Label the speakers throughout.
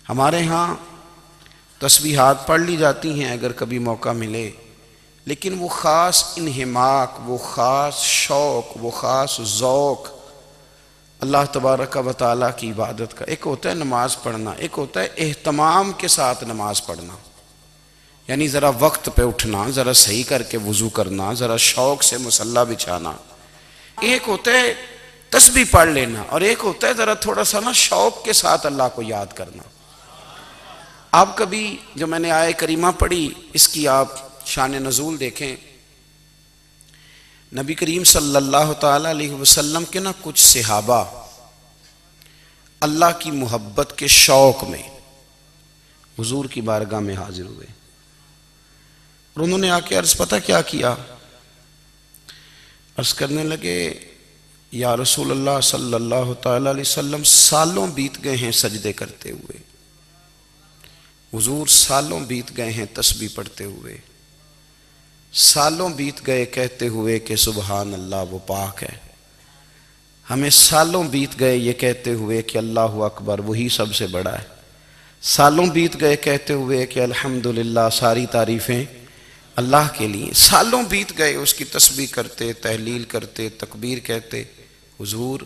Speaker 1: ہمارے ہاں تسبیحات پڑھ لی جاتی ہیں اگر کبھی موقع ملے، لیکن وہ خاص انہماک، وہ خاص شوق، وہ خاص ذوق اللہ تبارک و تعالیٰ کی عبادت کا، ایک ہوتا ہے نماز پڑھنا، ایک ہوتا ہے اہتمام کے ساتھ نماز پڑھنا، یعنی ذرا وقت پہ اٹھنا، ذرا صحیح کر کے وضو کرنا، ذرا شوق سے مصلی بچھانا۔ ایک ہوتا ہے تسبیح پڑھ لینا، اور ایک ہوتا ہے ذرا تھوڑا سا شوق کے ساتھ اللہ کو یاد کرنا۔ آپ کبھی جو میں نے آیہ کریمہ پڑھی اس کی آپ شان نزول دیکھیں، نبی کریم صلی اللہ تعالیٰ علیہ وسلم کے کچھ صحابہ اللہ کی محبت کے شوق میں حضور کی بارگاہ میں حاضر ہوئے، اور انہوں نے آ کے عرض پتہ کیا کیا؟ عرض کرنے لگے، یا رسول اللہ صلی اللہ تعالیٰ علیہ وسلم سالوں بیت گئے ہیں سجدے کرتے ہوئے، حضور سالوں بیت گئے ہیں تسبیح پڑھتے ہوئے، سالوں بیت گئے کہتے ہوئے کہ سبحان اللہ وہ پاک ہے، ہمیں سالوں بیت گئے یہ کہتے ہوئے کہ اللہ اکبر وہی سب سے بڑا ہے، سالوں بیت گئے کہتے ہوئے کہ الحمدللہ ساری تعریفیں اللہ کے لیے، سالوں بیت گئے اس کی تسبیح کرتے، تحلیل کرتے، تکبیر کہتے۔ حضور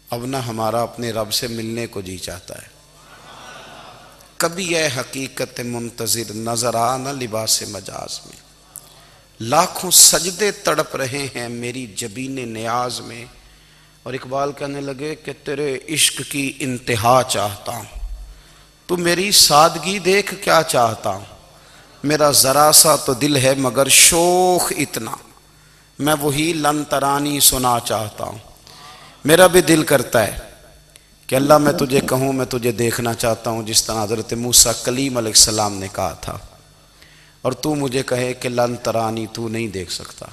Speaker 1: اب نہ ہمارا اپنے رب سے ملنے کو جی چاہتا ہے، کبھی اے حقیقت منتظر نظر آ نہ لباس مجاز میں، لاکھوں سجدے تڑپ رہے ہیں میری جبین نیاز میں۔ اور اقبال کہنے لگے کہ تیرے عشق کی انتہا چاہتا ہوں، تو میری سادگی دیکھ کیا چاہتا ہوں، میرا ذرا سا تو دل ہے مگر شوق اتنا، میں وہی لن ترانی سنا چاہتا ہوں۔ میرا بھی دل کرتا ہے کہ اللہ میں تجھے کہوں میں تجھے دیکھنا چاہتا ہوں، جس طرح حضرت موسیٰ کلیم علیہ السلام نے کہا تھا، اور تو مجھے کہے کہ لن ترانی تو نہیں دیکھ سکتا،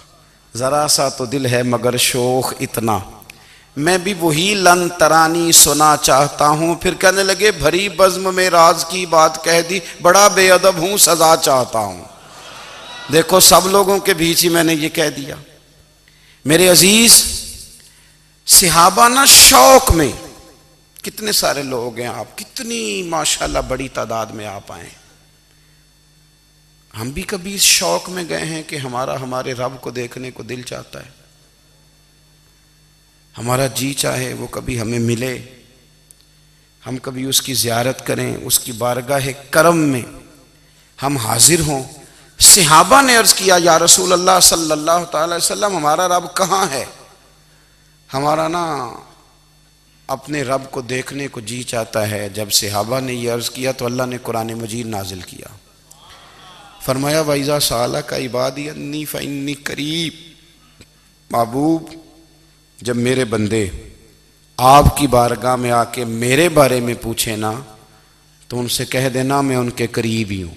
Speaker 1: ذرا سا تو دل ہے مگر شوق اتنا، میں بھی وہی لن ترانی سنا چاہتا ہوں۔ پھر کہنے لگے بھری بزم میں راز کی بات کہہ دی، بڑا بے ادب ہوں سزا چاہتا ہوں۔ دیکھو سب لوگوں کے بیچ ہی میں نے یہ کہہ دیا۔ میرے عزیز صحابہ شوق میں، کتنے سارے لوگ ہیں آپ، کتنی ماشاءاللہ بڑی تعداد میں آپ آئیں، ہم بھی کبھی اس شوق میں گئے ہیں کہ ہمارے رب کو دیکھنے کو دل چاہتا ہے، ہمارا جی چاہے وہ کبھی ہمیں ملے، ہم کبھی اس کی زیارت کریں، اس کی بارگاہ کرم میں ہم حاضر ہوں۔ صحابہ نے عرض کیا یا رسول اللہ صلی اللہ تعالی وسلم ہمارا رب کہاں ہے؟ ہمارا اپنے رب کو دیکھنے کو جی چاہتا ہے۔ جب صحابہ نے یہ عرض کیا تو اللہ نے قرآن مجید نازل کیا، فرمایا وَإِذَا سَأَلَكَ عِبَادِي عَنِّي فَإِنِّي قَرِيبٌ، محبوب جب میرے بندے آپ کی بارگاہ میں آ کے میرے بارے میں پوچھیں نا تو ان سے کہہ دینا میں ان کے قریب ہی ہوں،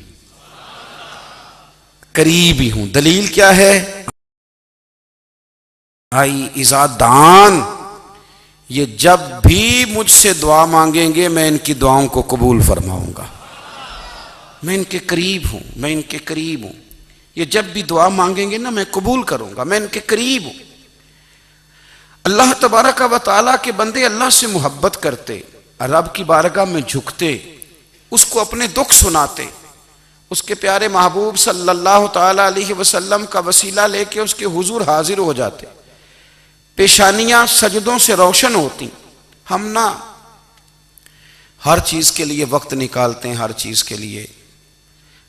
Speaker 1: قریب ہی ہوں۔ دلیل کیا ہے؟ آئی اذا دان، یہ جب بھی مجھ سے دعا مانگیں گے میں ان کی دعاؤں کو قبول فرماؤں گا، میں ان کے قریب ہوں، میں ان کے قریب ہوں۔ یہ جب بھی دعا مانگیں گے میں قبول کروں گا، میں ان کے قریب ہوں۔ اللہ تبارک و تعالیٰ کے بندے اللہ سے محبت کرتے، رب کی بارگاہ میں جھکتے، اس کو اپنے دکھ سناتے، اس کے پیارے محبوب صلی اللہ تعالیٰ علیہ وسلم کا وسیلہ لے کے اس کے حضور حاضر ہو جاتے، پیشانیاں سجدوں سے روشن ہوتی۔ ہم ہر چیز کے لیے وقت نکالتے ہیں، ہر چیز کے لیے،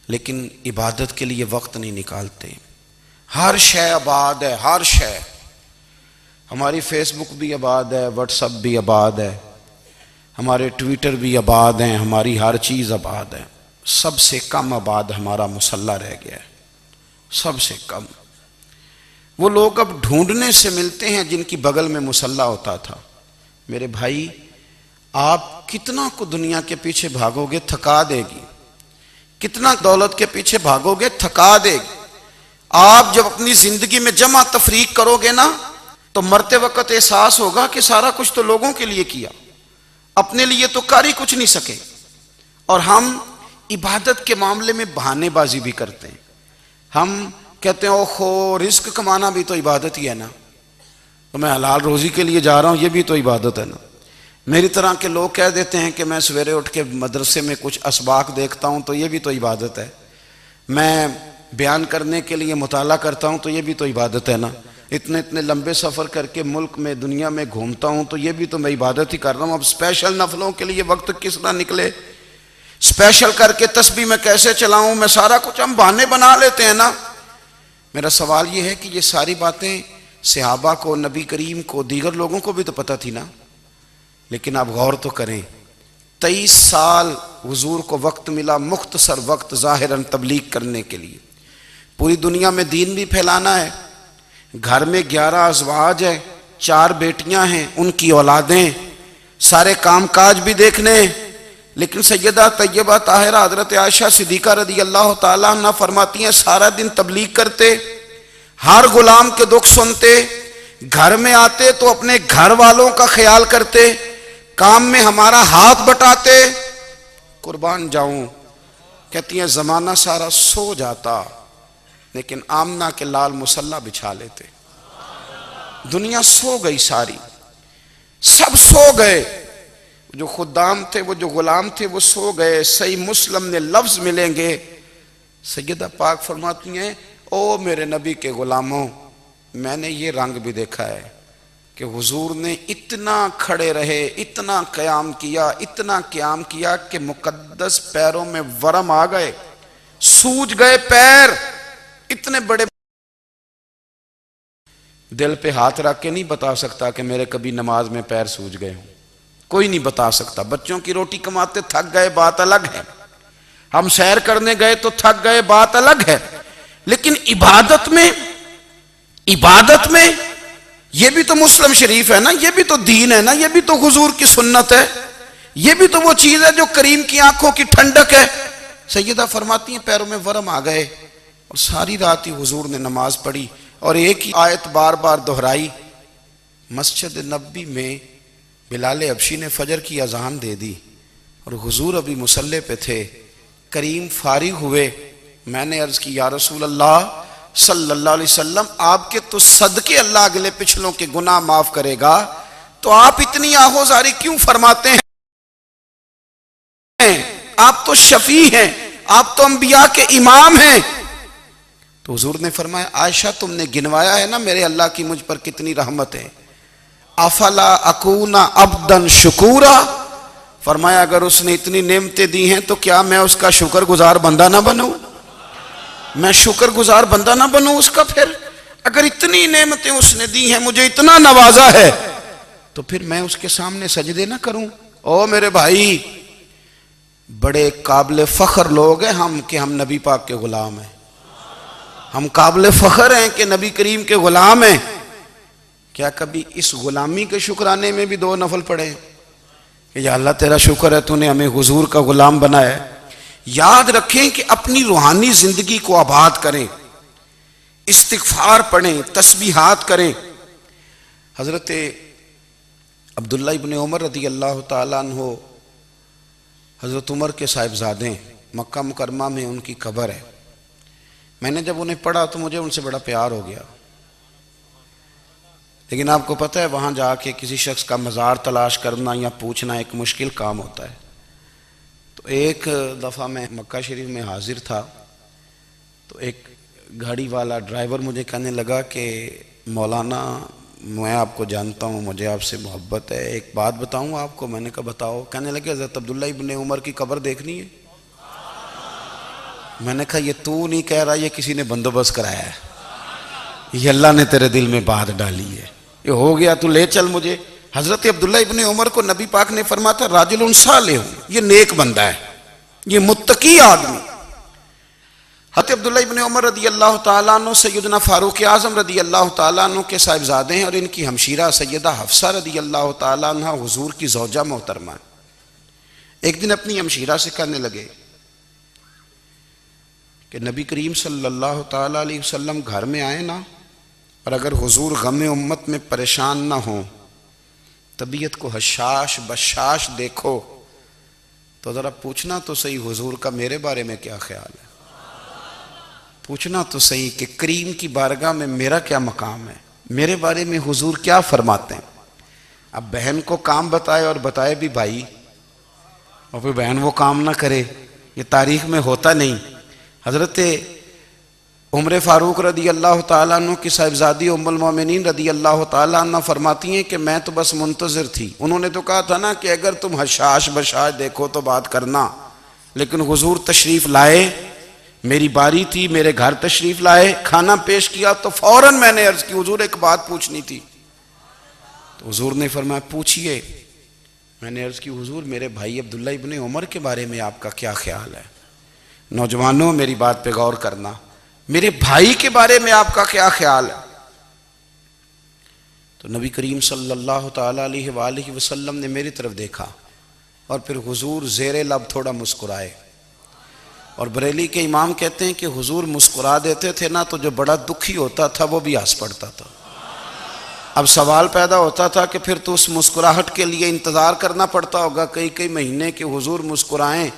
Speaker 1: لیکن عبادت کے لیے وقت نہیں نکالتے۔ ہر شے آباد ہے، ہر شے، ہماری فیس بک بھی آباد ہے، واٹس ایپ بھی آباد ہے، ہمارے ٹویٹر بھی آباد ہیں، ہماری ہر چیز آباد ہے۔ سب سے کم آباد ہمارا مصلی رہ گیا ہے، سب سے کم۔ وہ لوگ اب ڈھونڈنے سے ملتے ہیں جن کی بغل میں مصلی ہوتا تھا۔ میرے بھائی آپ کتنا کو دنیا کے پیچھے بھاگو گے تھکا دے گی، کتنا دولت کے پیچھے بھاگو گے تھکا دے گی۔ آپ جب اپنی زندگی میں جمع تفریق کرو گے تو مرتے وقت احساس ہوگا کہ سارا کچھ تو لوگوں کے لیے کیا، اپنے لیے تو کر ہی کچھ نہیں سکے۔ اور ہم عبادت کے معاملے میں بہانے بازی بھی کرتے ہیں، ہم کہتے ہیں اوہو رزق کمانا بھی تو عبادت ہی ہے نا، تو میں حلال روزی کے لیے جا رہا ہوں، یہ بھی تو عبادت ہے نا۔ میری طرح کے لوگ کہہ دیتے ہیں کہ میں سویرے اٹھ کے مدرسے میں کچھ اسباق دیکھتا ہوں تو یہ بھی تو عبادت ہے، میں بیان کرنے کے لیے مطالعہ کرتا ہوں تو یہ بھی تو عبادت ہے نا، اتنے لمبے سفر کر کے ملک میں دنیا میں گھومتا ہوں تو یہ بھی تو میں عبادت ہی کر رہا ہوں۔ اب اسپیشل نفلوں کے لیے وقت کس طرح نکلے، اسپیشل کر کے تسبیح میں کیسے چلاؤں، میں سارا کچھ ہم بہانے بنا لیتے ہیں نا۔ میرا سوال یہ ہے کہ یہ ساری باتیں صحابہ کو، نبی کریم کو، دیگر لوگوں کو بھی تو پتہ تھی نا، لیکن آپ غور تو کریں 23 سال حضور کو وقت ملا، مختصر وقت ظاہراً تبلیغ کرنے کے لیے، پوری دنیا میں دین بھی پھیلانا ہے، گھر میں 11 ازواج ہیں، 4 بیٹیاں ہیں، ان کی اولادیں، سارے کام کاج بھی دیکھنے ہیں، لیکن سیدہ طیبہ طاہرہ حضرت عائشہ صدیقہ رضی اللہ تعالیٰ عنہ فرماتی ہیں سارا دن تبلیغ کرتے، ہر غلام کے دکھ سنتے، گھر میں آتے تو اپنے گھر والوں کا خیال کرتے، کام میں ہمارا ہاتھ بٹاتے، قربان جاؤں، کہتی ہیں زمانہ سارا سو جاتا لیکن آمنہ کے لال مصلی بچھا لیتے۔ دنیا سو گئی، ساری سب سو گئے، جو خدام تھے، وہ جو غلام تھے، وہ سو گئے۔ صحیح مسلم نے لفظ ملیں گے، سیدہ پاک فرماتی ہیں او میرے نبی کے غلاموں، میں نے یہ رنگ بھی دیکھا ہے کہ حضور نے اتنا کھڑے رہے، اتنا قیام کیا، اتنا قیام کیا کہ مقدس پیروں میں ورم آ گئے، سوج گئے پیر، اتنے بڑے۔ دل پہ ہاتھ رکھ کے نہیں بتا سکتا کہ میرے کبھی نماز میں پیر سوج گئے ہوں، کوئی نہیں بتا سکتا۔ بچوں کی روٹی کماتے تھک گئے بات الگ ہے، ہم سیر کرنے گئے تو تھک گئے بات الگ ہے، لیکن عبادت میں یہ بھی تو مسلم شریف ہے نا، یہ بھی تو دین ہے نا، یہ بھی تو حضور کی سنت ہے، یہ بھی تو وہ چیز ہے جو کریم کی آنکھوں کی ٹھنڈک ہے۔ سیدہ فرماتی ہیں پیروں میں ورم آ گئے، اور ساری رات ہی حضور نے نماز پڑھی اور ایک ہی آیت بار بار دہرائی۔ مسجد نبوی میں بلال حبشی نے فجر کی اذان دے دی اور حضور ابھی مصلی پہ تھے، کریم فارغ ہوئے، میں نے عرض کی یا رسول اللہ صلی اللہ علیہ وسلم، آپ کے تو صدقے اللہ اگلے پچھلوں کے گناہ معاف کرے گا، تو آپ اتنی آہوزاری کیوں فرماتے ہیں؟ آپ تو شفیع ہیں، آپ تو انبیاء کے امام ہیں۔ تو حضور نے فرمایا عائشہ تم نے گنوایا ہے نا میرے اللہ کی مجھ پر کتنی رحمت ہے، افلا اکون عبدا شکورا، فرمایا اگر اس نے اتنی نعمتیں دی ہیں تو کیا میں اس کا شکر گزار بندہ نہ بنوں، میں شکر گزار بندہ نہ بنوں اس کا؟ پھر اگر اتنی نعمتیں اس نے دی ہیں، مجھے اتنا نوازا ہے، تو پھر میں اس کے سامنے سجدے نہ کروں؟ او میرے بھائی، بڑے قابل فخر لوگ ہیں ہم کہ ہم نبی پاک کے غلام ہیں، ہم قابل فخر ہیں کہ نبی کریم کے غلام ہیں۔ کیا کبھی اس غلامی کے شکرانے میں بھی 2 نفل پڑھے کہ یا اللہ تیرا شکر ہے تو نے ہمیں حضور کا غلام بنایا ہے؟ یاد رکھیں کہ اپنی روحانی زندگی کو آباد کریں، استغفار پڑھیں، تسبیحات کریں۔ حضرت عبداللہ ابن عمر رضی اللہ تعالیٰ عنہ حضرت عمر کے صاحبزادے، مکہ مکرمہ میں ان کی قبر ہے۔ میں نے جب انہیں پڑھا تو مجھے ان سے بڑا پیار ہو گیا، لیکن آپ کو پتہ ہے وہاں جا کے کسی شخص کا مزار تلاش کرنا یا پوچھنا ایک مشکل کام ہوتا ہے۔ تو ایک دفعہ میں مکہ شریف میں حاضر تھا، تو ایک گاڑی والا ڈرائیور مجھے کہنے لگا کہ مولانا میں آپ کو جانتا ہوں، مجھے آپ سے محبت ہے، ایک بات بتاؤں آپ کو؟ میں نے کہا بتاؤ۔ کہنے لگے حضرت عبداللہ ابن عمر کی قبر دیکھنی ہے۔ میں نے کہا یہ تو نہیں کہہ رہا، یہ کسی نے بندوبست کرایا ہے، یہ اللہ نے تیرے دل میں بات ڈالی ہے، یہ ہو گیا تو لے چل مجھے۔ حضرت عبداللہ ابن عمر کو نبی پاک نے فرمایا تھا راجل صالح، یہ نیک بندہ ہے، یہ متقی آدمی۔ حضرت عبداللہ ابن عمر رضی اللہ تعالیٰ عنہ سیدنا فاروق اعظم رضی اللہ تعالیٰ عنہ کے صاحبزادے ہیں، اور ان کی ہمشیرہ سیدہ حفصہ رضی اللہ تعالیٰ عنہ حضور کی زوجہ محترمہ۔ ایک دن اپنی ہمشیرہ سے کہنے لگے کہ نبی کریم صلی اللہ تعالیٰ علیہ وسلم گھر میں آئے نا، اور اگر حضور غم امت میں پریشان نہ ہوں، طبیعت کو حشاش بشاش دیکھو، تو ذرا پوچھنا تو صحیح حضور کا میرے بارے میں کیا خیال ہے، پوچھنا تو صحیح کہ کریم کی بارگاہ میں میرا کیا مقام ہے، میرے بارے میں حضور کیا فرماتے ہیں۔ اب بہن کو کام بتائے اور بتائے بھی بھائی، اور پھر بہن وہ کام نہ کرے، یہ تاریخ میں ہوتا نہیں۔ حضرت عمر فاروق رضی اللہ تعالیٰ عنہ کی صاحبزادی ام المومنین رضی اللہ تعالیٰ عنہ فرماتی ہیں کہ میں تو بس منتظر تھی۔ انہوں نے تو کہا تھا نا کہ اگر تم حشاش بشاش دیکھو تو بات کرنا، لیکن حضور تشریف لائے، میری باری تھی، میرے گھر تشریف لائے، کھانا پیش کیا تو فوراً میں نے عرض کی حضور ایک بات پوچھنی تھی۔ تو حضور نے فرمایا پوچھئے۔ میں نے عرض کی حضور میرے بھائی عبداللہ ابن عمر کے بارے میں آپ کا کیا خیال ہے؟ نوجوانوں میری بات پہ غور کرنا، میرے بھائی کے بارے میں آپ کا کیا خیال ہے؟ تو نبی کریم صلی اللہ تعالیٰ علیہ وآلہ وسلم نے میری طرف دیکھا اور پھر حضور زیر لب تھوڑا مسکرائے، اور بریلی کے امام کہتے ہیں کہ حضور مسکرا دیتے تھے نا تو جو بڑا دکھی ہوتا تھا وہ بھی ہنس پڑتا تھا۔ اب سوال پیدا ہوتا تھا کہ پھر تو اس مسکراہٹ کے لیے انتظار کرنا پڑتا ہوگا کئی مہینے کہ حضور مسکرائیں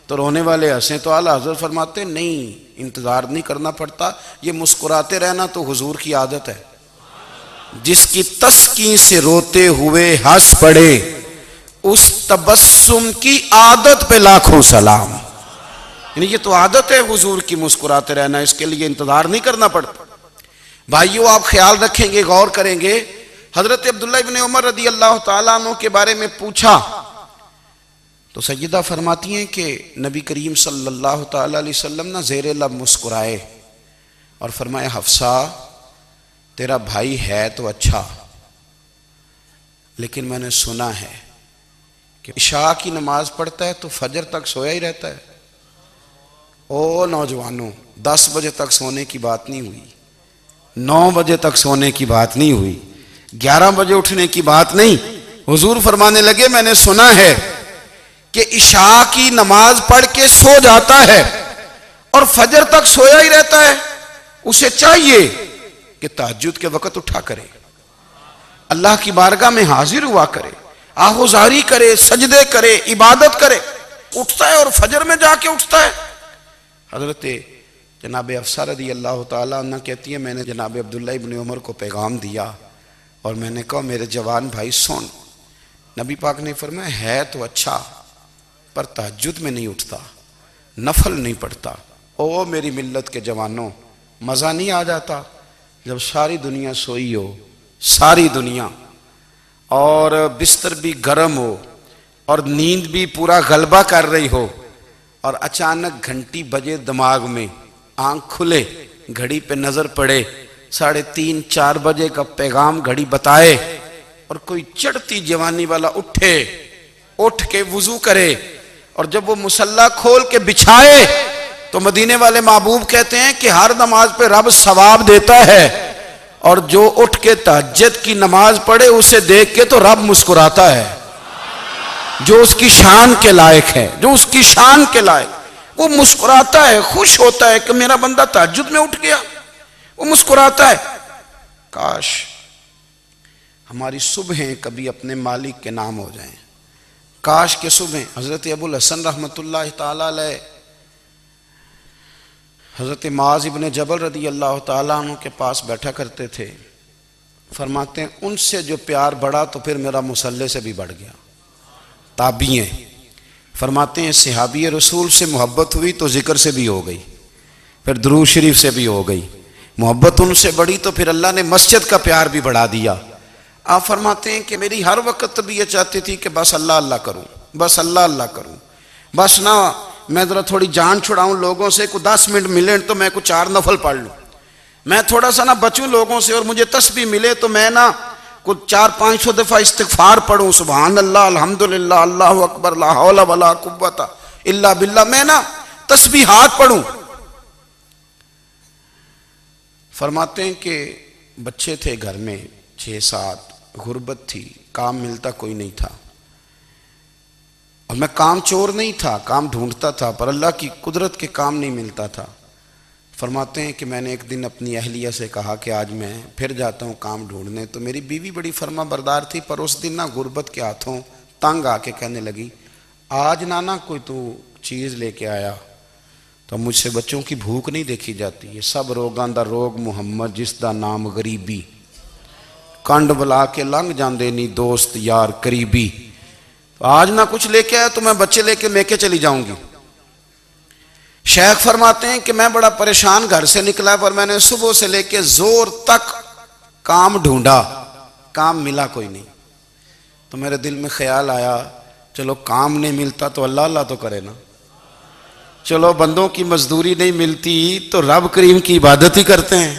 Speaker 1: تو رونے والے ہنسیں، تو اعلیٰ حضرت فرماتے نہیں، انتظار نہیں کرنا پڑتا، یہ مسکراتے رہنا تو حضور کی عادت ہے۔ جس کی تسکین سے روتے ہوئے ہنس پڑے اس تبسم کی عادت پہ لاکھوں سلام، یعنی یہ تو عادت ہے حضور کی مسکراتے رہنا، اس کے لیے انتظار نہیں کرنا پڑتا۔ بھائیو آپ خیال رکھیں گے، غور کریں گے، حضرت عبداللہ ابن عمر رضی اللہ تعالیٰ عنہ کے بارے میں پوچھا تو سیدہ فرماتی ہیں کہ نبی کریم صلی اللہ تعالیٰ علیہ وسلم نہ زیر لب مسکرائے اور فرمایا حفصہ تیرا بھائی ہے تو اچھا، لیکن میں نے سنا ہے کہ عشاء کی نماز پڑھتا ہے تو فجر تک سویا ہی رہتا ہے۔ او نوجوانوں، 10 بجے تک سونے کی بات نہیں ہوئی، 9 بجے تک سونے کی بات نہیں ہوئی، 11 بجے اٹھنے کی بات نہیں۔ حضور فرمانے لگے میں نے سنا ہے کہ عشاء کی نماز پڑھ کے سو جاتا ہے اور فجر تک سویا ہی رہتا ہے، اسے چاہیے کہ تہجد کے وقت اٹھا کرے، اللہ کی بارگاہ میں حاضر ہوا کرے، آہوزاری کرے، سجدے کرے، عبادت کرے، اٹھتا ہے اور فجر میں جا کے اٹھتا ہے۔ حضرت جناب حفصہ رضی اللہ تعالیٰ عنہ کہتی ہے میں نے جناب عبداللہ ابن عمر کو پیغام دیا اور میں نے کہا میرے جوان بھائی سن، نبی پاک نے فرمایا ہے تو اچھا پر تہجد میں نہیں اٹھتا، نفل نہیں پڑھتا۔ او میری ملت کے جوانوں، مزہ نہیں آ جاتا جب ساری دنیا سوئی ہو، ساری دنیا، اور بستر بھی گرم ہو اور نیند بھی پورا غلبہ کر رہی ہو، اور اچانک گھنٹی بجے دماغ میں، آنکھ کھلے، گھڑی پہ نظر پڑے، 3:30 4 بجے کا پیغام گھڑی بتائے، اور کوئی چڑھتی جوانی والا اٹھ کے وضو کرے، اور جب وہ مصلی کھول کے بچھائے تو مدینے والے محبوب کہتے ہیں کہ ہر نماز پہ رب ثواب دیتا ہے، اور جو اٹھ کے تہجد کی نماز پڑھے اسے دیکھ کے تو رب مسکراتا ہے، جو اس کی شان کے لائق ہے، جو اس کی شان کے لائق، وہ مسکراتا ہے، خوش ہوتا ہے کہ میرا بندہ تہجد میں اٹھ گیا، وہ مسکراتا ہے۔ کاش ہماری صبحیں کبھی اپنے مالک کے نام ہو جائیں، کاش کے صبح۔ حضرت ابو الحسن رحمۃ اللہ تعالیٰ علیہ حضرت معاذ ابن جبل رضی اللہ تعالیٰ عنہ کے پاس بیٹھا کرتے تھے، فرماتے ہیں ان سے جو پیار بڑھا تو پھر میرا مصلی سے بھی بڑھ گیا۔ تابعی ہیں، فرماتے ہیں صحابی رسول سے محبت ہوئی تو ذکر سے بھی ہو گئی، پھر درود شریف سے بھی ہو گئی، محبت ان سے بڑھی تو پھر اللہ نے مسجد کا پیار بھی بڑھا دیا۔ آپ فرماتے ہیں کہ میری ہر وقت طبیعت چاہتی تھی کہ بس اللہ اللہ کروں، بس اللہ اللہ کروں، بس نہ میں ذرا تھوڑی جان چھڑاؤں لوگوں سے، کوئی 10 منٹ ملیں تو میں کوئی 4 نفل پڑھ لوں، میں تھوڑا سا نہ بچوں لوگوں سے، اور مجھے تسبیح ملے تو میں نہ کوئی 400-500 دفعہ استغفار پڑھوں، سبحان اللہ، الحمدللہ، اللہ اکبر، لا حول ولا قوت الا باللہ، میں نہ تسبیحات پڑھوں۔ فرماتے ہیں کہ بچے تھے گھر میں 6-7، غربت تھی، کام ملتا کوئی نہیں تھا، اور میں کام چور نہیں تھا، کام ڈھونڈتا تھا، پر اللہ کی قدرت کے کام نہیں ملتا تھا۔ فرماتے ہیں کہ میں نے ایک دن اپنی اہلیہ سے کہا کہ آج میں پھر جاتا ہوں کام ڈھونڈنے، تو میری بیوی بڑی فرما بردار تھی، پر اس دن نہ غربت کے ہاتھوں تنگ آ کے کہنے لگی آج نانا کوئی تو چیز لے کے آیا، تو مجھ سے بچوں کی بھوک نہیں دیکھی جاتی، یہ سب روگاں دا روگ محمد جس دا نام غریبی، کنڈ بلا کے لنگ جاندے نہیں دوست یار قریبی. آج نہ کچھ لے کے آیا تو میں بچے لے کے میکے چلی جاؤں گی. شیخ فرماتے ہیں کہ میں بڑا پریشان گھر سے نکلا پر میں نے صبح سے لے کے زور تک کام ڈھونڈا, کام ملا کوئی نہیں. تو میرے دل میں خیال آیا چلو کام نہیں ملتا تو اللہ اللہ تو کرے نا, چلو بندوں کی مزدوری نہیں ملتی تو رب کریم کی عبادت ہی کرتے ہیں.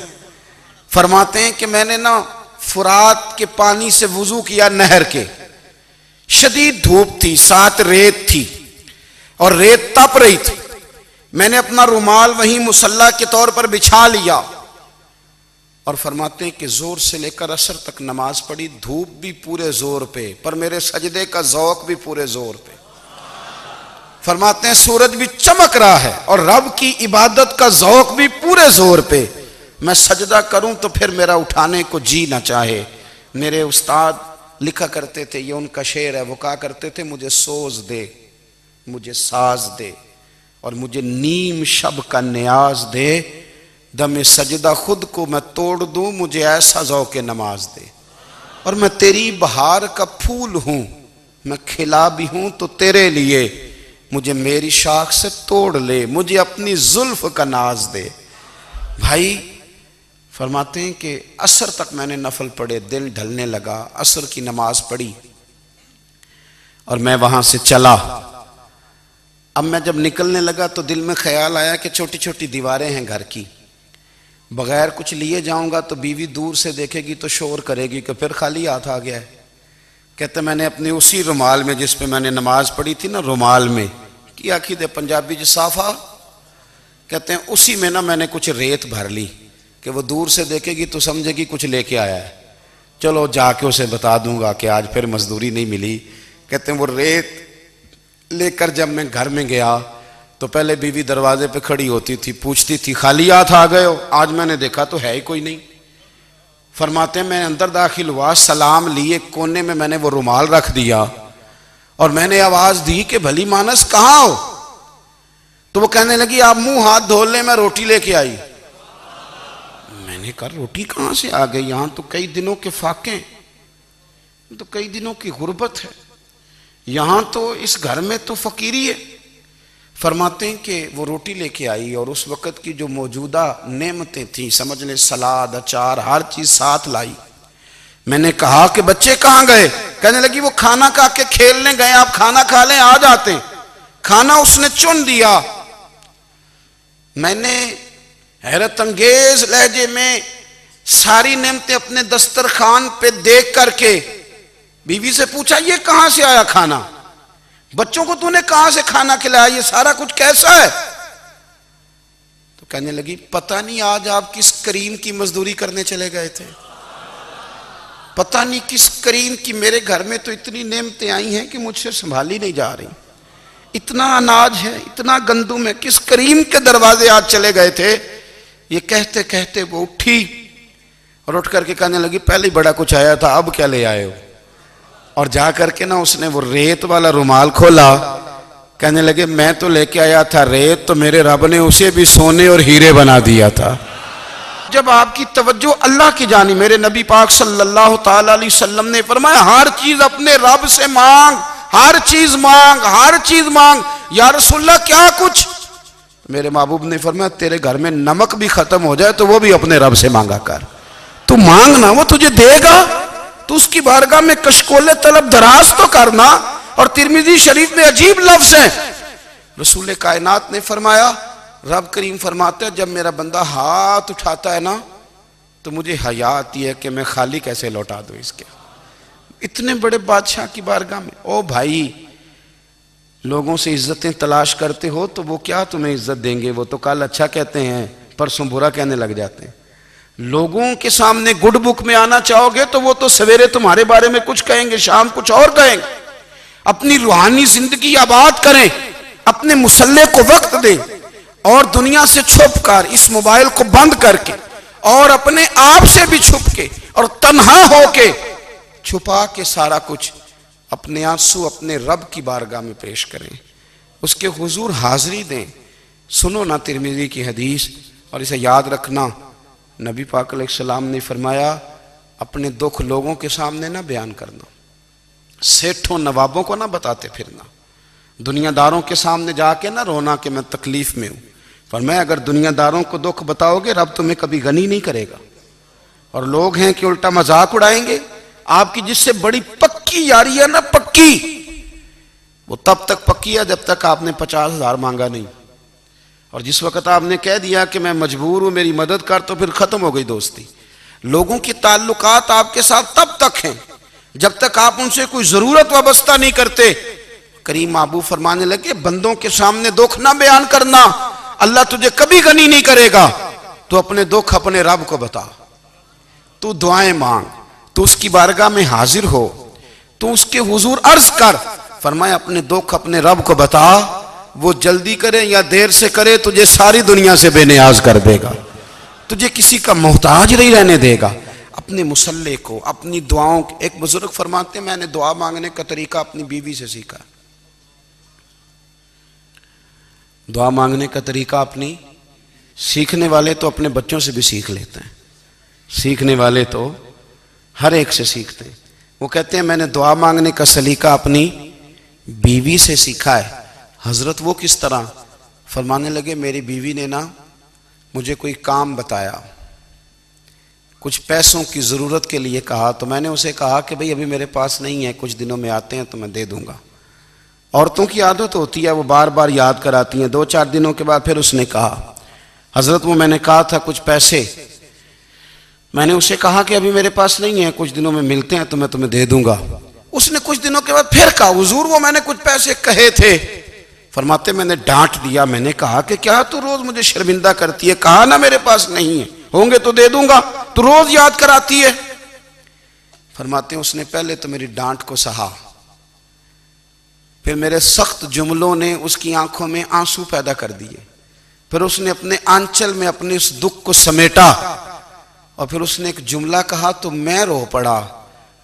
Speaker 1: فرماتے ہیں کہ میں نے نا فرات کے پانی سے وضو کیا, نہر کے, شدید دھوپ تھی, ساتھ ریت تھی اور ریت تپ رہی تھی. میں نے اپنا رومال وہیں مصلی کے طور پر بچھا لیا اور فرماتے ہیں کہ زور سے لے کر عصر تک نماز پڑھی. دھوپ بھی پورے زور پہ پر میرے سجدے کا ذوق بھی پورے زور پہ. فرماتے ہیں سورج بھی چمک رہا ہے اور رب کی عبادت کا ذوق بھی پورے زور پہ. میں سجدہ کروں تو پھر میرا اٹھانے کو جی نہ چاہے. میرے استاد لکھا کرتے تھے, یہ ان کا شعر ہے, وہ کہا کرتے تھے مجھے سوز دے, مجھے ساز دے اور مجھے نیم شب کا نیاز دے, دم سجدہ خود کو میں توڑ دوں, مجھے ایسا ذوق نماز دے. اور میں تیری بہار کا پھول ہوں, میں کھلا بھی ہوں تو تیرے لیے, مجھے میری شاخ سے توڑ لے, مجھے اپنی زلف کا ناز دے. بھائی فرماتے ہیں کہ عصر تک میں نے نفل پڑھے, دل ڈھلنے لگا, عصر کی نماز پڑھی اور میں وہاں سے چلا. اب میں جب نکلنے لگا تو دل میں خیال آیا کہ چھوٹی چھوٹی دیواریں ہیں گھر کی, بغیر کچھ لیے جاؤں گا تو بیوی دور سے دیکھے گی تو شور کرے گی کہ پھر خالی ہاتھ آ گیا ہے. کہتے میں نے اپنے اسی رومال میں جس پہ میں نے نماز پڑھی تھی نا, رومال میں کی آخی دے پنجابی جو صافہ کہتے ہیں, اسی میں نا میں نے کچھ ریت بھر لی کہ وہ دور سے دیکھے گی تو سمجھے گی کچھ لے کے آیا ہے, چلو جا کے اسے بتا دوں گا کہ آج پھر مزدوری نہیں ملی. کہتے ہیں وہ ریت لے کر جب میں گھر میں گیا تو پہلے بیوی دروازے پہ کھڑی ہوتی تھی, پوچھتی تھی خالی ہاتھ آ گئے ہو, آج میں نے دیکھا تو ہے ہی کوئی نہیں. فرماتے ہیں میں اندر داخل ہوا, سلام لیے, کونے میں نے وہ رومال رکھ دیا اور میں نے آواز دی کہ بھلی مانس کہاں ہو؟ تو وہ کہنے لگی آپ منہ ہاتھ دھو لیں, میں روٹی لے کے آئی. میں نے کہا روٹی کہاں سے آ گئی, یہاں تو کئی دنوں کے فاقے, تو کئی دنوں کی غربت ہے, یہاں تو اس گھر میں تو فقیری ہے. فرماتے ہیں کہ وہ روٹی لے کے آئی اور اس وقت کی جو موجودہ نعمتیں تھیں, سمجھ لیں سلاد, اچار, ہر چیز ساتھ لائی. میں نے کہا کہ بچے کہاں گئے؟ کہنے لگی وہ کھانا کھا کے کھیلنے گئے, آپ کھانا کھا لیں آ جاتے. کھانا اس نے چن دیا. میں نے حیرت انگیز لہجے میں ساری نعمتیں اپنے دسترخوان پہ دیکھ کر کے بیوی سے پوچھا یہ کہاں سے آیا کھانا؟ بچوں کو تو نے کہاں سے کھانا کھلایا, یہ سارا کچھ کیسا ہے؟ تو کہنے لگی پتہ نہیں آج آپ کس کریم کی مزدوری کرنے چلے گئے تھے, پتہ نہیں کس کریم کی, میرے گھر میں تو اتنی نعمتیں آئی ہیں کہ مجھ سے سنبھالی نہیں جا رہی, اتنا اناج ہے, اتنا گندم ہے, کس کریم کے دروازے آج چلے گئے تھے؟ یہ کہتے کہتے وہ اٹھی اور اٹھ کر کے کہنے لگی پہلے بڑا کچھ آیا تھا, اب کیا لے آئے ہو؟ اور جا کر کے نا اس نے وہ ریت والا رومال کھولا, کہنے لگے میں تو لے کے آیا تھا ریت, تو میرے رب نے اسے بھی سونے اور ہیرے بنا دیا تھا. جب آپ کی توجہ اللہ کی جانب, میرے نبی پاک صلی اللہ تعالی علیہ وسلم نے فرمایا ہر چیز اپنے رب سے مانگ, ہر چیز مانگ, ہر چیز مانگ. یا رسول اللہ کیا کچھ؟ میرے محبوب نے فرمایا تیرے گھر میں نمک بھی ختم ہو جائے تو وہ بھی اپنے رب سے مانگا کر, تو مانگنا وہ تجھے دے گا, تو اس کی بارگاہ میں کشکول طلب دراز تو کرنا. اور ترمذی شریف میں عجیب لفظ ہیں, رسول کائنات نے فرمایا, رب کریم فرماتا ہے جب میرا بندہ ہاتھ اٹھاتا ہے نا تو مجھے حیا آتی ہے کہ میں خالی کیسے لوٹا دوں اس کے. اتنے بڑے بادشاہ کی بارگاہ میں, او بھائی لوگوں سے عزتیں تلاش کرتے ہو تو وہ کیا تمہیں عزت دیں گے, وہ تو کل اچھا کہتے ہیں پرسوں برا کہنے لگ جاتے ہیں. لوگوں کے سامنے گڈ بک میں آنا چاہو گے تو وہ تو سویرے تمہارے بارے میں کچھ کہیں گے, شام کچھ اور کہیں گے. اپنی روحانی زندگی آباد کریں, اپنے مسلح کو وقت دیں اور دنیا سے چھپ کر, اس موبائل کو بند کر کے اور اپنے آپ سے بھی چھپ کے اور تنہا ہو کے چھپا کے سارا کچھ اپنے آنسو اپنے رب کی بارگاہ میں پیش کریں, اس کے حضور حاضری دیں. سنو نا ترمذی کی حدیث اور اسے یاد رکھنا, نبی پاک علیہ السلام نے فرمایا اپنے دکھ لوگوں کے سامنے نہ بیان کرنا، سیٹھوں نوابوں کو نہ بتاتے پھرنا، دنیا داروں کے سامنے جا کے نہ رونا کہ میں تکلیف میں ہوں۔ فرمایا اگر دنیا داروں کو دکھ بتاؤ گے رب تمہیں کبھی غنی نہیں کرے گا، اور لوگ ہیں کہ الٹا مذاق اڑائیں گے۔ آپ کی جس سے بڑی پکی یاری ہے نا، پکی، وہ تب تک پکی ہے جب تک آپ نے 50,000 مانگا نہیں، اور جس وقت آپ نے کہہ دیا کہ میں مجبور ہوں میری مدد کر، تو پھر ختم ہو گئی دوستی۔ لوگوں کی تعلقات آپ کے ساتھ تب تک ہیں جب تک آپ ان سے کوئی ضرورت وابستہ نہیں کرتے۔ کریم محبوب فرمانے لگے بندوں کے سامنے دکھ نہ بیان کرنا، اللہ تجھے کبھی غنی نہیں کرے گا۔ تو اپنے دکھ اپنے رب کو بتا، تو دعائیں مانگ، تو اس کی بارگاہ میں حاضر ہو، تو اس کے حضور عرض کر۔ فرمایا اپنے دکھ اپنے رب کو بتا، وہ جلدی کرے یا دیر سے کرے تجھے ساری دنیا سے بے نیاز کر دے گا، تجھے کسی کا محتاج نہیں رہنے دے گا۔ اپنے مسلح کو، اپنی دعاؤں، ایک بزرگ فرماتے ہیں میں نے دعا مانگنے کا طریقہ اپنی بیوی سے سیکھا۔ دعا مانگنے کا طریقہ اپنی، سیکھنے والے تو اپنے بچوں سے بھی سیکھ لیتے ہیں، سیکھنے والے تو ہر ایک سے سیکھتے ہیں۔ وہ کہتے ہیں میں نے دعا مانگنے کا سلیقہ اپنی بیوی سے سیکھا ہے۔ حضرت وہ کس طرح؟ فرمانے لگے میری بیوی نے نا مجھے کوئی کام بتایا، کچھ پیسوں کی ضرورت کے لیے کہا، تو میں نے اسے کہا کہ بھئی ابھی میرے پاس نہیں ہے، کچھ دنوں میں آتے ہیں تو میں دے دوں گا۔ عورتوں کی عادت ہوتی ہے وہ بار بار یاد کراتی ہیں، 2-4 دنوں کے بعد پھر اس نے کہا حضرت وہ میں نے کہا تھا کچھ پیسے، میں نے اسے کہا کہ ابھی میرے پاس نہیں ہے، کچھ دنوں میں ملتے ہیں تو میں تمہیں دے دوں گا۔ اس نے کچھ دنوں کے بعد پھر کہا حضور وہ میں نے کچھ پیسے کہے تھے۔ فرماتے میں نے ڈانٹ دیا، میں نے کہا کہ کیا تو روز مجھے شرمندہ کرتی ہے، کہا نا میرے پاس نہیں ہے، ہوں گے تو دے دوں گا، تو روز یاد کراتی ہے۔ فرماتے ہیں اس نے پہلے تو میری ڈانٹ کو سہا، پھر میرے سخت جملوں نے اس کی آنکھوں میں آنسو پیدا کر دیے، پھر اس نے اپنے آنچل میں اپنے اس دکھ کو سمیٹا، اور پھر اس نے ایک جملہ کہا تو میں رو پڑا،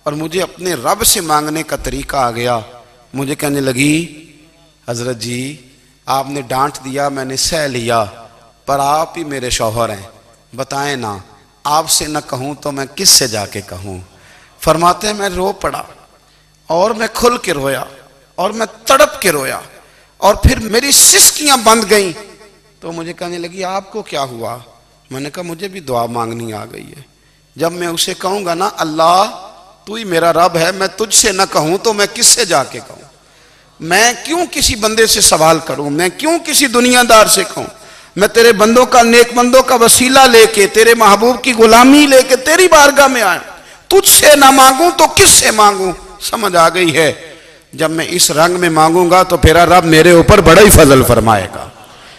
Speaker 1: اور مجھے اپنے رب سے مانگنے کا طریقہ آ گیا۔ مجھے کہنے لگی حضرت جی آپ نے ڈانٹ دیا میں نے سہ لیا، پر آپ ہی میرے شوہر ہیں، بتائیں نا آپ سے نہ کہوں تو میں کس سے جا کے کہوں۔ فرماتے ہیں میں رو پڑا، اور میں کھل کے رویا، اور میں تڑپ کے رویا، اور پھر میری سسکیاں بند گئیں۔ تو مجھے کہنے لگی آپ کو کیا ہوا؟ میں نے کہا مجھے بھی دعا مانگنی آ گئی ہے، جب میں اسے کہوں گا نا اللہ تو ہی میرا رب ہے، میں تجھ سے نہ کہوں تو میں کس سے جا کے کہوں؟ میں کیوں کسی بندے سے سوال کروں؟ میں کیوں کسی دنیا دار سے کہوں؟ میں تیرے بندوں کا، نیک بندوں کا وسیلہ لے کے، تیرے محبوب کی غلامی لے کے تیری بارگاہ میں آیا، تجھ سے نہ مانگوں تو کس سے مانگوں؟ سمجھ آ گئی ہے جب میں اس رنگ میں مانگوں گا تو پھر رب میرے اوپر بڑا ہی فضل فرمائے گا،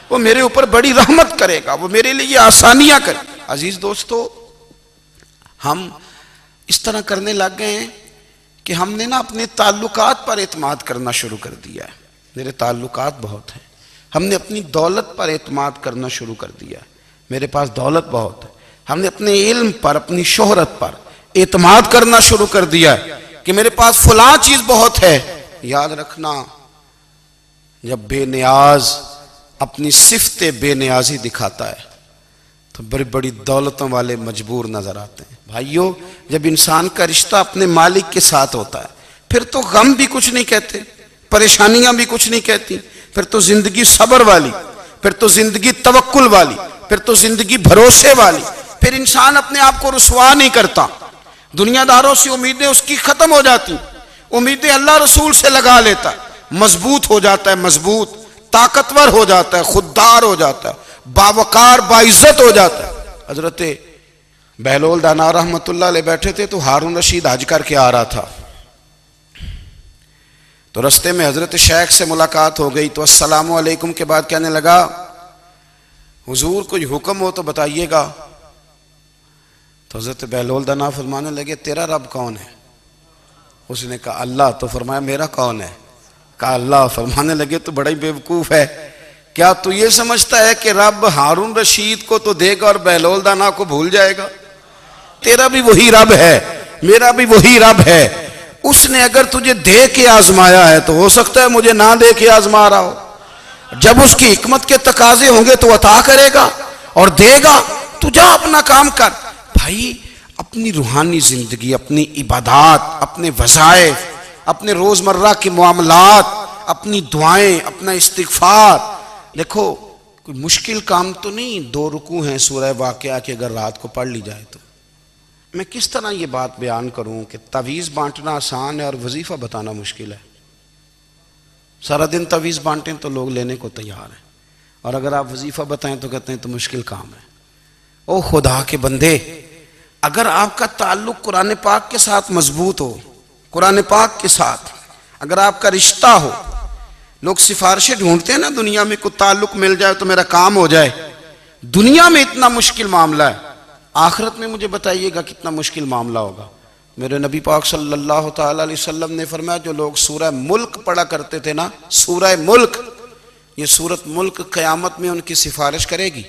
Speaker 1: وہ میرے اوپر بڑی رحمت کرے گا، وہ میرے لیے آسانیاں کرے۔ عزیز دوستو ہم اس طرح کرنے لگ گئے ہیں کہ ہم نے نا اپنے تعلقات پر اعتماد کرنا شروع کر دیا ہے۔ میرے تعلقات بہت ہیں، ہم نے اپنی دولت پر اعتماد کرنا شروع کر دیا ہے، میرے پاس دولت بہت ہے۔ ہم نے اپنے علم پر، اپنی شہرت پر اعتماد کرنا شروع کر دیا ہے کہ میرے پاس فلاں چیز بہت ہے۔ یاد رکھنا جب بے نیاز اپنی صفت بے نیازی دکھاتا ہے تو بڑی بڑی دولتوں والے مجبور نظر آتے ہیں۔ بھائیو جب انسان کا رشتہ اپنے مالک کے ساتھ ہوتا ہے پھر تو غم بھی کچھ نہیں کہتے، پریشانیاں بھی کچھ نہیں کہتی، پھر تو زندگی صبر والی، پھر تو زندگی توکل والی، پھر تو زندگی بھروسے والی، پھر انسان اپنے آپ کو رسوا نہیں کرتا، دنیا داروں سے امیدیں اس کی ختم ہو جاتی، امیدیں اللہ رسول سے لگا لیتا ہے، مضبوط ہو جاتا ہے، مضبوط، طاقتور ہو جاتا ہے، خوددار ہو جاتا ہے، باوقار باعزت ہو جاتا ہے۔ حضرت بہلول دانا رحمت اللہ علیہ بیٹھے تھے تو ہارون رشید حج کر کے آ رہا تھا، تو رستے میں حضرت شیخ سے ملاقات ہو گئی، تو السلام علیکم کے بعد کہنے لگا حضور کوئی حکم ہو تو بتائیے گا۔ تو حضرت بہلول دانا فرمانے لگے تیرا رب کون ہے؟ اس نے کہا اللہ۔ تو فرمایا میرا کون ہے؟ کہا اللہ۔ فرمانے لگے تو بڑا ہی بیوقوف ہے، کیا تو یہ سمجھتا ہے کہ رب ہارون رشید کو تو دے گا اور بہلول دانا کو بھول جائے گا؟ تیرا بھی وہی رب ہے، میرا بھی وہی رب ہے، اس نے اگر تجھے دے کے آزمایا ہے تو ہو سکتا ہے مجھے نہ دے کے آزما رہا ہو، جب اس کی حکمت کے تقاضے ہوں گے تو عطا کرے گا اور دے گا، تو جا اپنا کام کر۔ بھائی اپنی روحانی زندگی، اپنی عبادات، اپنے وظائف، اپنے روزمرہ کے معاملات، اپنی دعائیں، اپنا استغفار. دیکھو کوئی مشکل کام تو نہیں، 2 رکوع ہیں سورہ واقعہ کہ اگر رات کو پڑھ لی جائے تو. میں کس طرح یہ بات بیان کروں کہ تعویذ بانٹنا آسان ہے اور وظیفہ بتانا مشکل ہے. سارا دن تعویذ بانٹیں تو لوگ لینے کو تیار ہیں، اور اگر آپ وظیفہ بتائیں تو کہتے ہیں تو مشکل کام ہے. او خدا کے بندے، اگر آپ کا تعلق قرآن پاک کے ساتھ مضبوط ہو، قرآن پاک کے ساتھ اگر آپ کا رشتہ ہو، لوگ سفارشیں ڈھونڈتے ہیں نا دنیا میں، کوئی تعلق مل جائے تو میرا کام ہو جائے. دنیا میں اتنا مشکل معاملہ ہے، آخرت میں مجھے بتائیے گا کتنا مشکل معاملہ ہوگا. میرے نبی پاک صلی اللہ تعالی علیہ وسلم نے فرمایا جو لوگ سورہ ملک پڑھا کرتے تھے نا، سورہ ملک، یہ سورت ملک قیامت میں ان کی سفارش کرے گی،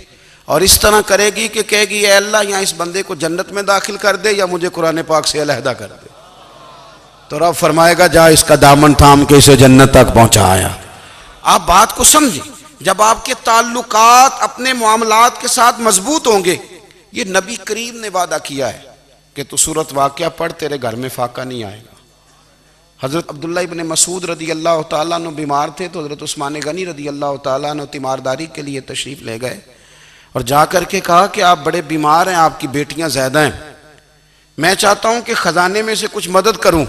Speaker 1: اور اس طرح کرے گی کہ کہے گی اے اللہ یہاں اس بندے کو جنت میں داخل کر دے یا مجھے قرآن پاک سے علیحدہ کر دے. تو رب فرمائے گا جا اس کا دامن تھام کے اسے جنت تک پہنچایا. آپ بات کو سمجھیں، جب آپ کے تعلقات اپنے معاملات کے ساتھ مضبوط ہوں گے، یہ نبی کریم نے وعدہ کیا ہے کہ تو سورت واقعہ پڑھ تیرے گھر میں فاقہ نہیں آئے گا. حضرت عبداللہ ابن مسعود رضی اللہ تعالیٰ عنہ بیمار تھے تو حضرت عثمان غنی رضی اللہ تعالیٰ عنہ تیمارداری کے لیے تشریف لے گئے اور جا کر کے کہا کہ آپ بڑے بیمار ہیں، آپ کی بیٹیاں زیادہ ہیں، میں چاہتا ہوں کہ خزانے میں سے کچھ مدد کروں.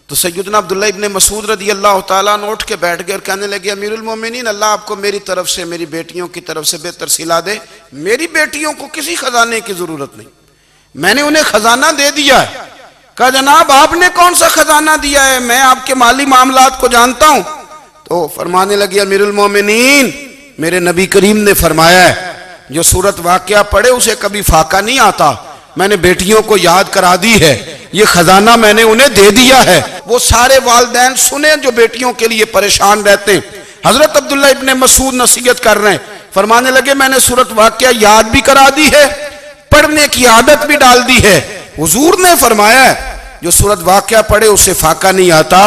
Speaker 1: تو سیدنا عبداللہ ابن مسعود رضی اللہ تعالیٰ عنہ اٹھ کے بیٹھ گئے اور کہنے لگے امیر المومنین، اللہ آپ کو میری طرف سے، میری بیٹیوں کی طرف سے بہتر صلہ دے. میری بیٹیوں کو کسی خزانے کی ضرورت نہیں، میں نے انہیں خزانہ دے دیا ہے. کہا جناب آپ نے کون سا خزانہ دیا ہے، میں آپ کے مالی معاملات کو جانتا ہوں. تو فرمانے لگے امیر المومنین، میرے نبی کریم نے فرمایا ہے جو سورت واقعہ پڑھے اسے کبھی فاقہ نہیں آتا. میں نے بیٹیوں کو یاد کرا دی ہے، یہ خزانہ میں نے انہیں دے دیا ہے. وہ سارے والدین سنیں جو بیٹیوں کے لیے پریشان رہتے ہیں. حضرت عبداللہ ابن مسعود نصیحت کر رہے ہیں، فرمانے لگے میں نے سورت واقعہ یاد بھی کرا دی ہے، پڑھنے کی عادت بھی ڈال دی ہے. حضور نے فرمایا ہے جو سورت واقعہ پڑھے اسے فاقہ نہیں آتا.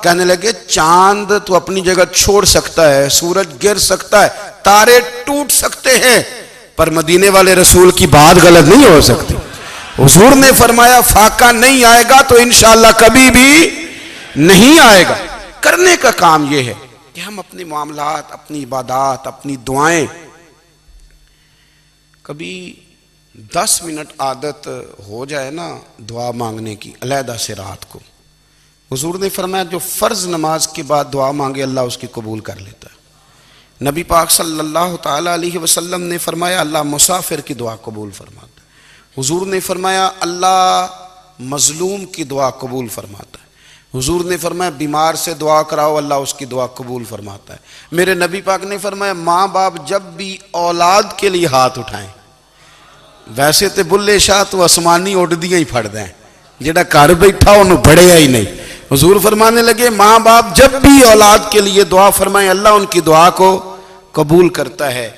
Speaker 1: کہنے لگے چاند تو اپنی جگہ چھوڑ سکتا ہے، سورج گر سکتا ہے، تارے ٹوٹ سکتے ہیں، پر مدینے والے رسول کی بات غلط نہیں ہو سکتی. حضور نے فرمایا فاقہ نہیں آئے گا تو انشاءاللہ کبھی بھی نہیں آئے گا. کرنے کا کام یہ ہے کہ ہم اپنے معاملات، اپنی عبادات، اپنی دعائیں، کبھی 10 منٹ عادت ہو جائے نا دعا مانگنے کی علیحدہ سے رات کو. حضور نے فرمایا جو فرض نماز کے بعد دعا مانگے اللہ اس کی قبول کر لیتا ہے. نبی پاک صلی اللہ تعالی علیہ وسلم نے فرمایا اللہ مسافر کی دعا قبول فرماتا ہے. حضور نے فرمایا اللہ مظلوم کی دعا قبول فرماتا ہے. حضور نے فرمایا بیمار سے دعا کراؤ اللہ اس کی دعا قبول فرماتا ہے. میرے نبی پاک نے فرمایا ماں باپ جب بھی اولاد کے لیے ہاتھ اٹھائیں، ویسے تے بلے شاہ تو آسمانی اڑ دیاں ہی پھڑ دیں، جڑا گھر بیٹھا انہوں بڑھیا ہی نہیں. حضور فرمانے لگے ماں باپ جب بھی اولاد کے لیے دعا فرمائیں اللہ ان کی دعا کو قبول کرتا ہے.